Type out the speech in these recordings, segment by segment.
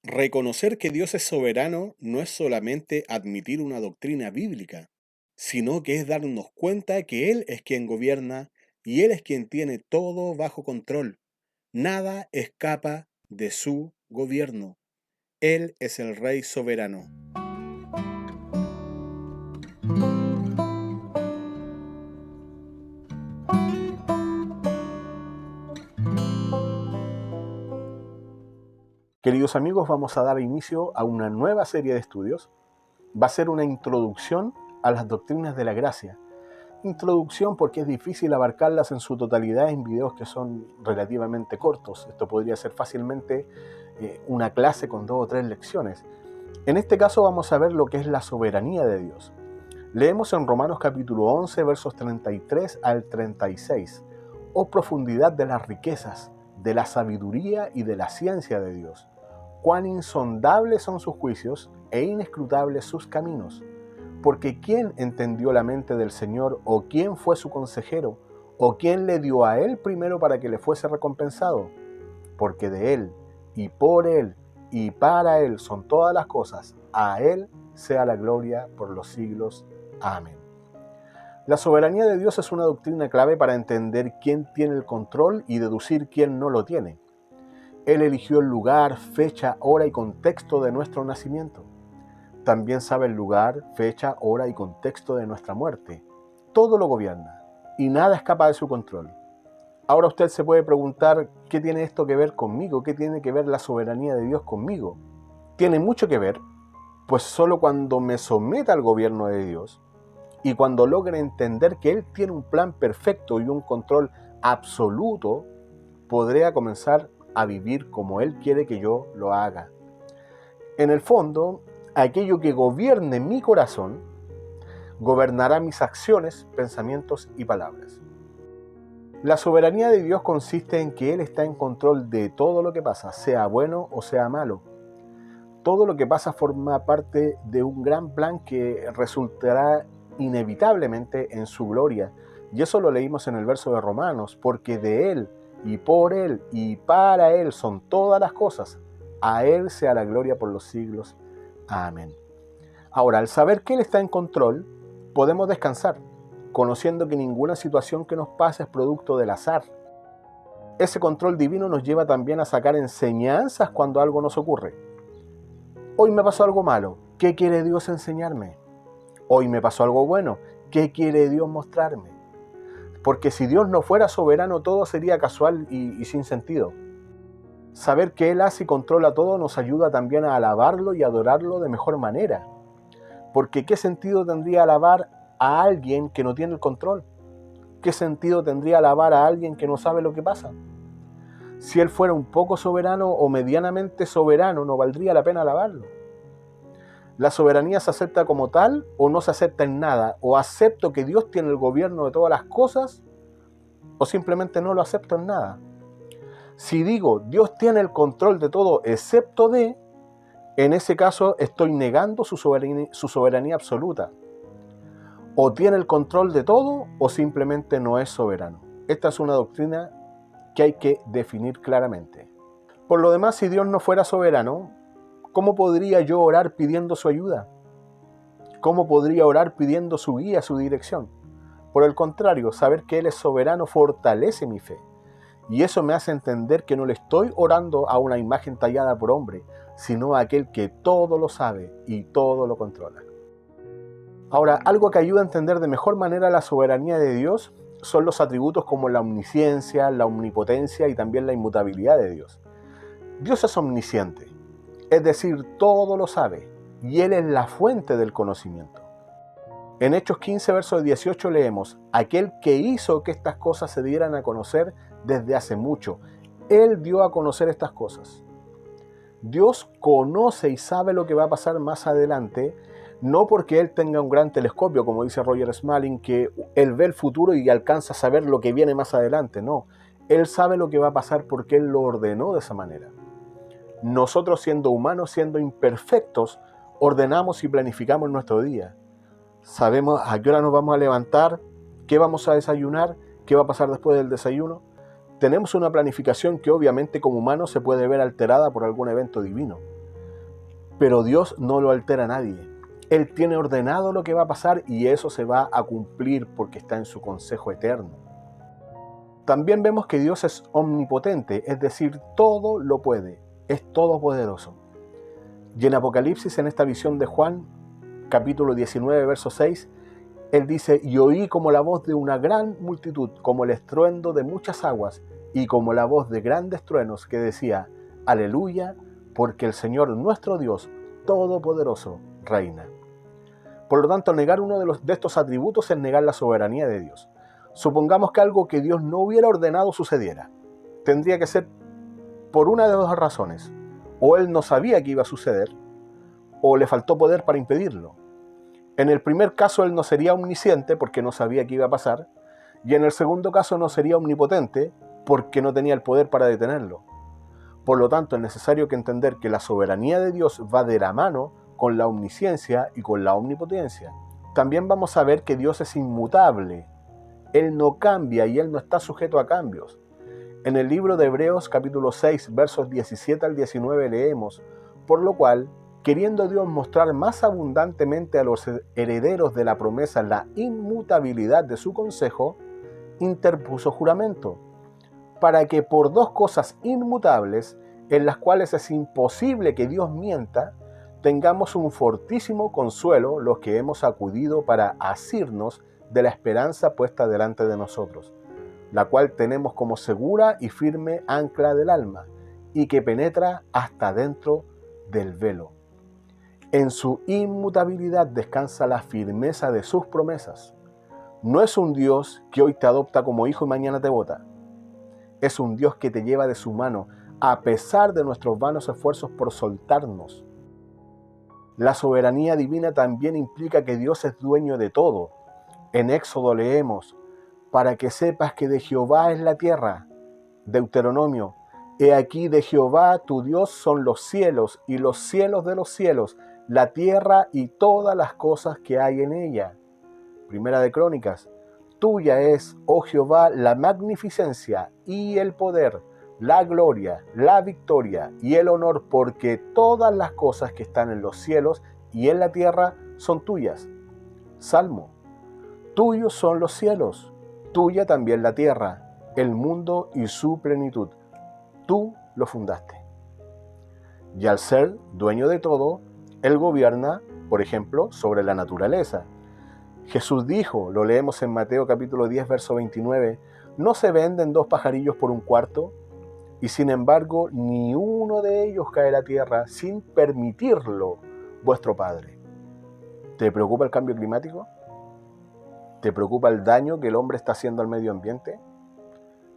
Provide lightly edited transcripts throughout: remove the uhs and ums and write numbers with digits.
Reconocer que Dios es soberano no es solamente admitir una doctrina bíblica, sino que es darnos cuenta que Él es quien gobierna y Él es quien tiene todo bajo control. Nada escapa de su gobierno. Él es el Rey soberano. Queridos amigos, vamos a dar inicio a una nueva serie de estudios. Va a ser una introducción a las doctrinas de la gracia. Introducción porque es difícil abarcarlas en su totalidad en videos que son relativamente cortos. Esto podría ser fácilmente una clase con 2 o 3 lecciones. En este caso vamos a ver lo que es la soberanía de Dios. Leemos en Romanos capítulo 11, versos 33 al 36. Oh profundidad de las riquezas, de la sabiduría y de la ciencia de Dios. Cuán insondables son sus juicios e inescrutables sus caminos. Porque ¿quién entendió la mente del Señor? ¿O quién fue su consejero? ¿O quién le dio a él primero para que le fuese recompensado? Porque de él, y por él, y para él son todas las cosas. A él sea la gloria por los siglos. Amén. La soberanía de Dios es una doctrina clave para entender quién tiene el control y deducir quién no lo tiene. Él eligió el lugar, fecha, hora y contexto de nuestro nacimiento. También sabe el lugar, fecha, hora y contexto de nuestra muerte. Todo lo gobierna y nada escapa de su control. Ahora usted se puede preguntar, ¿qué tiene esto que ver conmigo? ¿Qué tiene que ver la soberanía de Dios conmigo? Tiene mucho que ver, pues solo cuando me someta al gobierno de Dios y cuando logre entender que Él tiene un plan perfecto y un control absoluto, podré comenzar a vivir como Él quiere que yo lo haga. En el fondo, aquello que gobierne mi corazón, gobernará mis acciones, pensamientos y palabras. La soberanía de Dios consiste en que Él está en control de todo lo que pasa, sea bueno o sea malo. Todo lo que pasa forma parte de un gran plan que resultará inevitablemente en su gloria. Y eso lo leímos en el verso de Romanos, porque de Él, y por Él, y para Él son todas las cosas. A Él sea la gloria por los siglos. Amén. Ahora, al saber que Él está en control, podemos descansar, conociendo que ninguna situación que nos pasa es producto del azar. Ese control divino nos lleva también a sacar enseñanzas cuando algo nos ocurre. Hoy me pasó algo malo, ¿qué quiere Dios enseñarme? Hoy me pasó algo bueno, ¿qué quiere Dios mostrarme? Porque si Dios no fuera soberano, todo sería casual y sin sentido. Saber que Él hace y controla todo nos ayuda también a alabarlo y adorarlo de mejor manera. Porque ¿qué sentido tendría alabar a alguien que no tiene el control? ¿Qué sentido tendría alabar a alguien que no sabe lo que pasa? Si Él fuera un poco soberano o medianamente soberano, no valdría la pena alabarlo. La soberanía se acepta como tal o no se acepta en nada. O acepto que Dios tiene el gobierno de todas las cosas o simplemente no lo acepto en nada. Si digo Dios tiene el control de todo excepto de, en ese caso estoy negando su soberanía absoluta. O tiene el control de todo o simplemente no es soberano. Esta es una doctrina que hay que definir claramente. Por lo demás, si Dios no fuera soberano, ¿cómo podría yo orar pidiendo su ayuda? ¿Cómo podría orar pidiendo su guía, su dirección? Por el contrario, saber que Él es soberano fortalece mi fe. Y eso me hace entender que no le estoy orando a una imagen tallada por hombre, sino a aquel que todo lo sabe y todo lo controla. Ahora, algo que ayuda a entender de mejor manera la soberanía de Dios son los atributos como la omnisciencia, la omnipotencia y también la inmutabilidad de Dios. Dios es omnisciente, es decir, todo lo sabe, y Él es la fuente del conocimiento. En Hechos 15, verso 18 leemos, aquel que hizo que estas cosas se dieran a conocer desde hace mucho. Él dio a conocer estas cosas. Dios conoce y sabe lo que va a pasar más adelante, no porque Él tenga un gran telescopio, como dice Roger Smalling, que Él ve el futuro y alcanza a saber lo que viene más adelante. No, Él sabe lo que va a pasar porque Él lo ordenó de esa manera. Nosotros, siendo humanos, siendo imperfectos, ordenamos y planificamos nuestro día. Sabemos a qué hora nos vamos a levantar, qué vamos a desayunar, qué va a pasar después del desayuno. Tenemos una planificación que obviamente como humanos se puede ver alterada por algún evento divino. Pero Dios no lo altera a nadie. Él tiene ordenado lo que va a pasar y eso se va a cumplir porque está en su consejo eterno. También vemos que Dios es omnipotente, es decir, todo lo puede, es todopoderoso. Y en Apocalipsis, en esta visión de Juan, capítulo 19, verso 6, Él dice: y oí como la voz de una gran multitud, como el estruendo de muchas aguas, y como la voz de grandes truenos, que decía: Aleluya, porque el Señor nuestro Dios Todopoderoso reina. Por lo tanto, negar uno de estos atributos es negar la soberanía de Dios. Supongamos que algo que Dios no hubiera ordenado sucediera. Tendría que ser por una de dos razones. O Él no sabía que iba a suceder, o le faltó poder para impedirlo. En el primer caso, Él no sería omnisciente porque no sabía que iba a pasar, y en el segundo caso no sería omnipotente porque no tenía el poder para detenerlo. Por lo tanto, es necesario que entender que la soberanía de Dios va de la mano con la omnisciencia y con la omnipotencia. También vamos a ver que Dios es inmutable. Él no cambia y Él no está sujeto a cambios. En el libro de Hebreos capítulo 6, versos 17 al 19 leemos: por lo cual, queriendo Dios mostrar más abundantemente a los herederos de la promesa la inmutabilidad de su consejo, interpuso juramento, para que por dos cosas inmutables, en las cuales es imposible que Dios mienta, tengamos un fortísimo consuelo los que hemos acudido para asirnos de la esperanza puesta delante de nosotros, la cual tenemos como segura y firme ancla del alma, y que penetra hasta dentro del velo. En su inmutabilidad descansa la firmeza de sus promesas. No es un Dios que hoy te adopta como hijo y mañana te bota. Es un Dios que te lleva de su mano, a pesar de nuestros vanos esfuerzos por soltarnos. La soberanía divina también implica que Dios es dueño de todo. En Éxodo leemos: para que sepas que de Jehová es la tierra. Deuteronomio: he aquí de Jehová tu Dios son los cielos y los cielos de los cielos, la tierra y todas las cosas que hay en ella. Primera de Crónicas: tuya es, oh Jehová, la magnificencia y el poder, la gloria, la victoria y el honor, porque todas las cosas que están en los cielos y en la tierra son tuyas. Salmo: tuyos son los cielos, tuya también la tierra, el mundo y su plenitud. Tú lo fundaste. Y al ser dueño de todo, Él gobierna, por ejemplo, sobre la naturaleza. Jesús dijo, lo leemos en Mateo capítulo 10, verso 29, ¿no se venden dos pajarillos por un cuarto? Y sin embargo, ni uno de ellos cae a la tierra sin permitirlo vuestro Padre. ¿Te preocupa el cambio climático? ¿Te preocupa el daño que el hombre está haciendo al medio ambiente?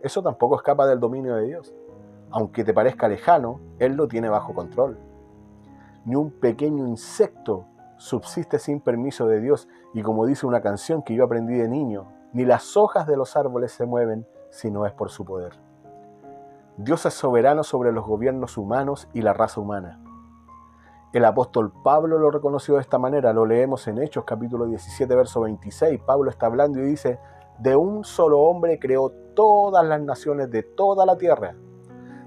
Eso tampoco escapa del dominio de Dios. Aunque te parezca lejano, Él lo tiene bajo control. Ni un pequeño insecto subsiste sin permiso de Dios, y como dice una canción que yo aprendí de niño, ni las hojas de los árboles se mueven si no es por su poder. Dios es soberano sobre los gobiernos humanos y la raza humana. El apóstol Pablo lo reconoció de esta manera, lo leemos en Hechos capítulo 17, verso 26. Pablo está hablando y dice: de un solo hombre creó todas las naciones de toda la tierra.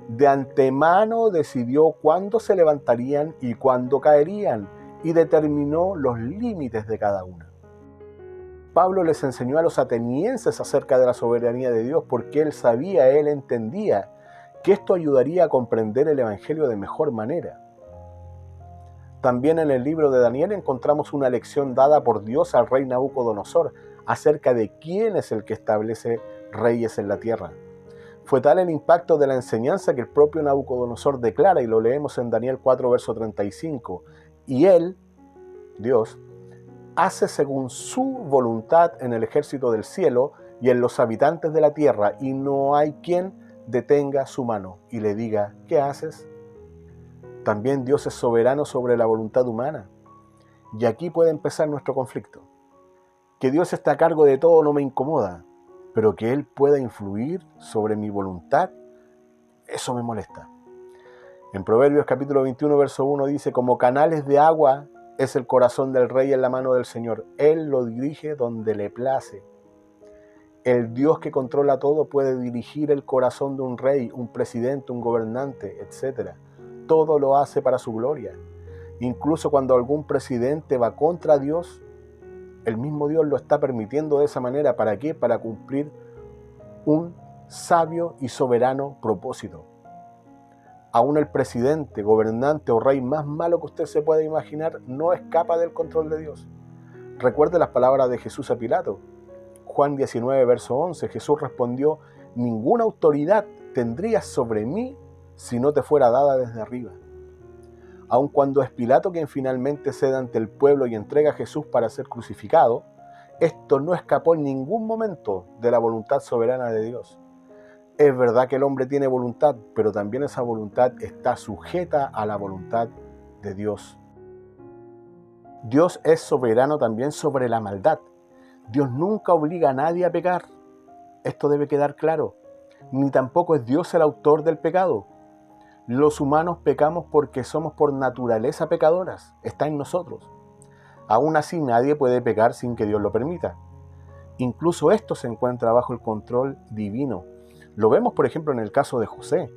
De antemano decidió cuándo se levantarían y cuándo caerían, y determinó los límites de cada una. Pablo les enseñó a los atenienses acerca de la soberanía de Dios porque él sabía, él entendía que esto ayudaría a comprender el Evangelio de mejor manera. También en el libro de Daniel encontramos una lección dada por Dios al rey Nabucodonosor acerca de quién es el que establece reyes en la tierra. Fue tal el impacto de la enseñanza que el propio Nabucodonosor declara, y lo leemos en Daniel 4, verso 35, y él, Dios, hace según su voluntad en el ejército del cielo y en los habitantes de la tierra, y no hay quien detenga su mano y le diga: ¿qué haces? También Dios es soberano sobre la voluntad humana. Y aquí puede empezar nuestro conflicto. Que Dios esté a cargo de todo no me incomoda, pero que Él pueda influir sobre mi voluntad, eso me molesta. En Proverbios capítulo 21, verso 1 dice: como canales de agua es el corazón del rey en la mano del Señor. Él lo dirige donde le place. El Dios que controla todo puede dirigir el corazón de un rey, un presidente, un gobernante, etc. Todo lo hace para su gloria. Incluso cuando algún presidente va contra Dios, el mismo Dios lo está permitiendo de esa manera. ¿Para qué? Para cumplir un sabio y soberano propósito. Aún el presidente, gobernante o rey más malo que usted se pueda imaginar no escapa del control de Dios. Recuerde las palabras de Jesús a Pilato. Juan 19, verso 11, Jesús respondió: ninguna autoridad tendrías sobre mí si no te fuera dada desde arriba. Aun cuando es Pilato quien finalmente cede ante el pueblo y entrega a Jesús para ser crucificado, esto no escapó en ningún momento de la voluntad soberana de Dios. Es verdad que el hombre tiene voluntad, pero también esa voluntad está sujeta a la voluntad de Dios. Dios es soberano también sobre la maldad. Dios nunca obliga a nadie a pecar. Esto debe quedar claro. Ni tampoco es Dios el autor del pecado. Los humanos pecamos porque somos por naturaleza pecadoras. Está en nosotros. Aún así, nadie puede pecar sin que Dios lo permita. Incluso esto se encuentra bajo el control divino. Lo vemos, por ejemplo, en el caso de José.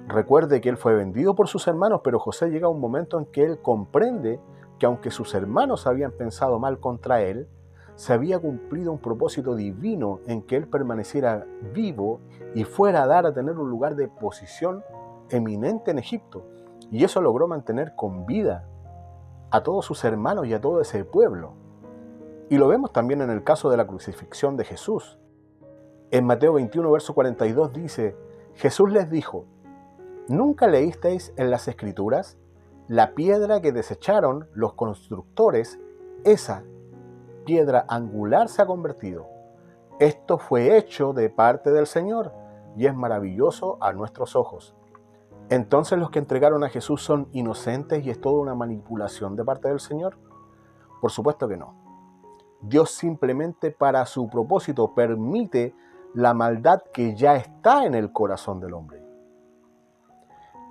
Recuerde que él fue vendido por sus hermanos, pero José llega a un momento en que él comprende que aunque sus hermanos habían pensado mal contra él, se había cumplido un propósito divino en que él permaneciera vivo y fuera a dar a tener un lugar de posición eminente en Egipto. Y eso logró mantener con vida a todos sus hermanos y a todo ese pueblo. Y lo vemos también en el caso de la crucifixión de Jesús. En Mateo 21, verso 42 dice: Jesús les dijo: ¿nunca leísteis en las Escrituras? La piedra que desecharon los constructores, esa piedra angular se ha convertido. Esto fue hecho de parte del Señor y es maravilloso a nuestros ojos. ¿Entonces los que entregaron a Jesús son inocentes y es toda una manipulación de parte del Señor? Por supuesto que no. Dios simplemente para su propósito permite la maldad que ya está en el corazón del hombre.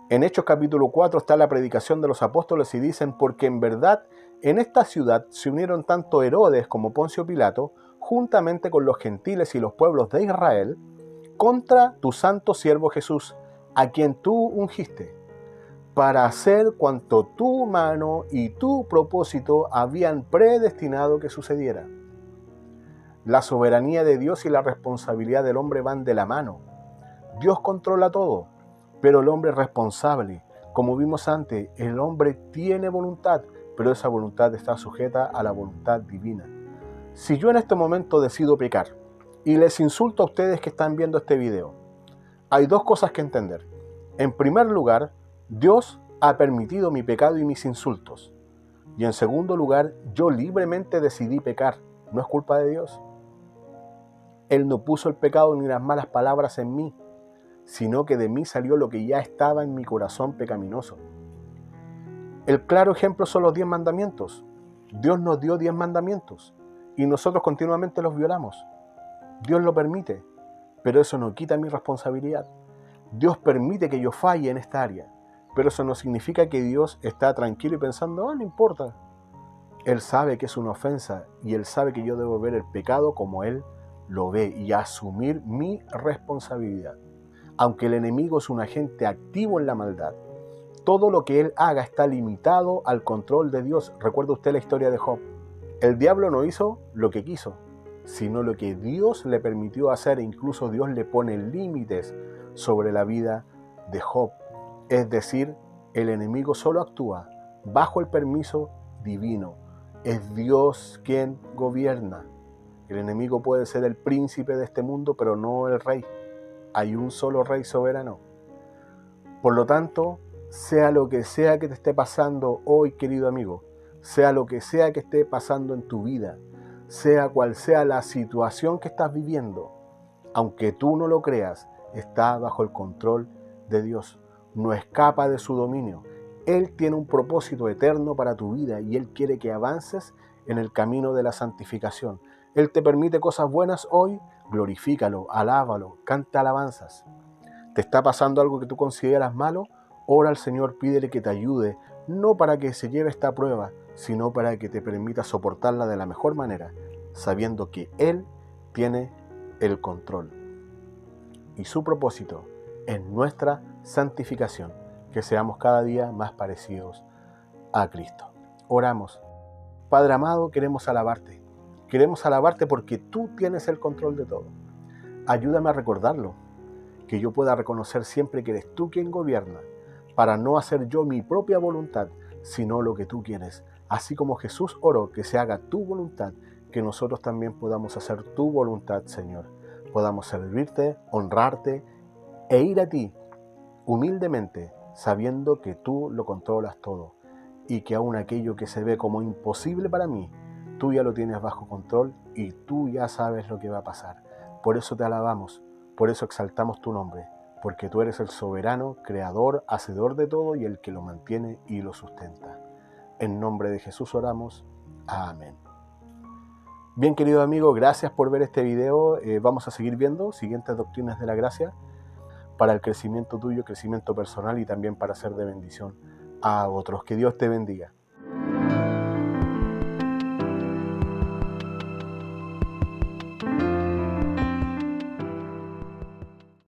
En Hechos capítulo 4 está la predicación de los apóstoles y dicen: porque en verdad en esta ciudad se unieron tanto Herodes como Poncio Pilato, juntamente con los gentiles y los pueblos de Israel, contra tu santo siervo Jesús, a quien tú ungiste, para hacer cuanto tu mano y tu propósito habían predestinado que sucediera. La soberanía de Dios y la responsabilidad del hombre van de la mano. Dios controla todo, pero el hombre es responsable. Como vimos antes, el hombre tiene voluntad, pero esa voluntad está sujeta a la voluntad divina. Si yo en este momento decido pecar y les insulto a ustedes que están viendo este video, hay dos cosas que entender. En primer lugar, Dios ha permitido mi pecado y mis insultos. Y en segundo lugar, yo libremente decidí pecar. No es culpa de Dios. Él no puso el pecado ni las malas palabras en mí, sino que de mí salió lo que ya estaba en mi corazón pecaminoso. El claro ejemplo son los 10 mandamientos. Dios nos dio 10 mandamientos y nosotros continuamente los violamos. Dios lo permite, pero eso no quita mi responsabilidad. Dios permite que yo falle en esta área, pero eso no significa que Dios está tranquilo y pensando: no importa. Él sabe que es una ofensa y Él sabe que yo debo ver el pecado como Él lo ve y asumir mi responsabilidad. Aunque el enemigo es un agente activo en la maldad, todo lo que él haga está limitado al control de Dios. Recuerda usted la historia de Job. El diablo no hizo lo que quiso, sino lo que Dios le permitió hacer, e incluso Dios le pone límites sobre la vida de Job. Es decir, el enemigo solo actúa bajo el permiso divino. Es Dios quien gobierna. El enemigo puede ser el príncipe de este mundo, pero no el rey. Hay un solo rey soberano. Por lo tanto, sea lo que sea que te esté pasando hoy, querido amigo, sea lo que sea que esté pasando en tu vida, sea cual sea la situación que estás viviendo, aunque tú no lo creas, está bajo el control de Dios. No escapa de su dominio. Él tiene un propósito eterno para tu vida y Él quiere que avances en el camino de la santificación. Él te permite cosas buenas hoy, glorifícalo, alábalo, canta alabanzas. ¿Te está pasando algo que tú consideras malo? Ora al Señor, pídele que te ayude, no para que se lleve esta prueba, sino para que te permita soportarla de la mejor manera, sabiendo que Él tiene el control. Y su propósito es nuestra santificación, que seamos cada día más parecidos a Cristo. Oramos. Padre amado, queremos alabarte. Queremos alabarte porque tú tienes el control de todo. Ayúdame a recordarlo, que yo pueda reconocer siempre que eres tú quien gobierna, para no hacer yo mi propia voluntad, sino lo que tú quieres. Así como Jesús oró que se haga tu voluntad, que nosotros también podamos hacer tu voluntad, Señor. Podamos servirte, honrarte e ir a ti humildemente, sabiendo que tú lo controlas todo y que aún aquello que se ve como imposible para mí, tú ya lo tienes bajo control y tú ya sabes lo que va a pasar. Por eso te alabamos, por eso exaltamos tu nombre, porque tú eres el soberano, creador, hacedor de todo y el que lo mantiene y lo sustenta. En nombre de Jesús oramos. Amén. Bien, querido amigo, gracias por ver este video. Vamos a seguir viendo siguientes doctrinas de la gracia para el crecimiento tuyo, crecimiento personal y también para ser de bendición a otros. Que Dios te bendiga.